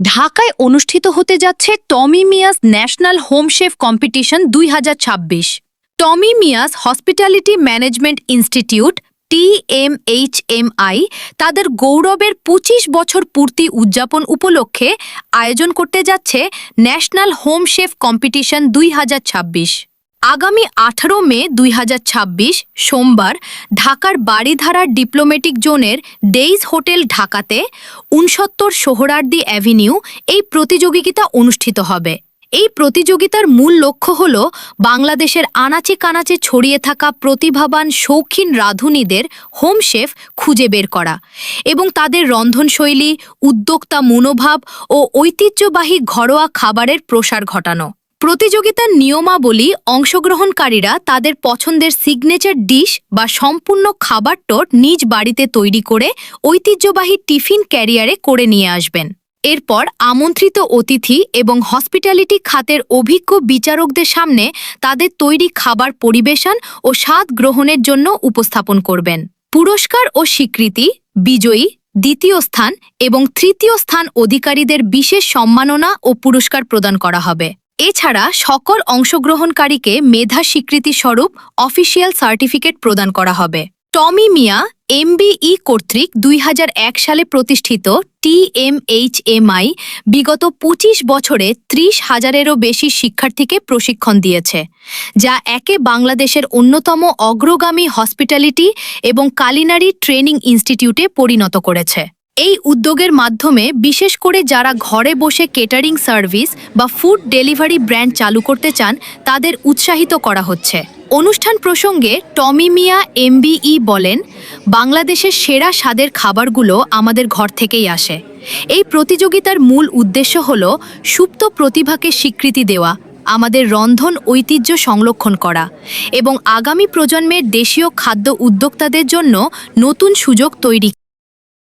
ঢাকায় অনুষ্ঠিত হতে যাচ্ছে টমি মিয়াস ন্যাশনাল হোম শেফ কম্পিটিশন ২০২৬। টমি মিয়াস হসপিটালিটি ম্যানেজমেন্ট ইনস্টিটিউট TMHMI তাদের গৌরবের ২৫ বছর পূর্তি উদযাপন উপলক্ষে আয়োজন করতে যাচ্ছে ন্যাশনাল হোম শেফ কম্পিটিশন ২০২৬। আগামী ১৮ মে ২০২৬ সোমবার ঢাকার বারিধারা ডিপ্লোম্যাটিক জোনের ডেইজ হোটেল ঢাকাতে ৬৯ সোহরাওয়ার্দী অ্যাভিনিউ এই প্রতিযোগিতা অনুষ্ঠিত হবে। এই প্রতিযোগিতার মূল লক্ষ্য হল বাংলাদেশের আনাচে কানাচে ছড়িয়ে থাকা প্রতিভাবান শৌখিন রাঁধুনিদের হোম শেফ খুঁজে বের করা এবং তাদের রন্ধনশৈলী, উদ্যোক্তা মনোভাব ও ঐতিহ্যবাহী ঘরোয়া খাবারের প্রসার ঘটানো। প্রতিযোগিতার নিয়মাবলী: অংশগ্রহণকারীরা তাদের পছন্দের সিগনেচার ডিশ বা সম্পূর্ণ খাবারটো নিজ বাড়িতে তৈরি করে ঐতিহ্যবাহী টিফিন ক্যারিয়ারে করে নিয়ে আসবেন। এরপর আমন্ত্রিত অতিথি এবং হসপিটালিটি খাতের অভিজ্ঞ বিচারকদের সামনে তাদের তৈরি খাবার পরিবেশন ও স্বাদ গ্রহণের জন্য উপস্থাপন করবেন। পুরস্কার ও স্বীকৃতি: বিজয়ী, দ্বিতীয় স্থান এবং তৃতীয় স্থান অধিকারীদের বিশেষ সম্মাননা ও পুরস্কার প্রদান করা হবে। এছাড়া সকল অংশগ্রহণকারীকে মেধা স্বীকৃতি স্বরূপ অফিসিয়াল সার্টিফিকেট প্রদান করা হবে। টমি মিয়া MBE কর্তৃক ২০০১ সালে প্রতিষ্ঠিত TMHMI বিগত ২৫ বছরে ৩০,০০০-এরও বেশি শিক্ষার্থীকে প্রশিক্ষণ দিয়েছে, যা একে বাংলাদেশের অন্যতম অগ্রগামী হসপিটালিটি এবং কালিনারি ট্রেনিং ইনস্টিটিউটে পরিণত করেছে। এই উদ্যোগের মাধ্যমে বিশেষ করে যারা ঘরে বসে কেটারিং সার্ভিস বা ফুড ডেলিভারি ব্র্যান্ড চালু করতে চান তাদের উৎসাহিত করা হচ্ছে। অনুষ্ঠান প্রসঙ্গে টমি মিয়া MBE বলেন, বাংলাদেশের সেরা স্বাদের খাবারগুলো আমাদের ঘর থেকেই আসে। এই প্রতিযোগিতার মূল উদ্দেশ্য হল সুপ্ত প্রতিভাকে স্বীকৃতি দেওয়া, আমাদের রন্ধন ঐতিহ্য সংরক্ষণ করা এবং আগামী প্রজন্মের দেশীয় খাদ্য উদ্যোক্তাদের জন্য নতুন সুযোগ তৈরি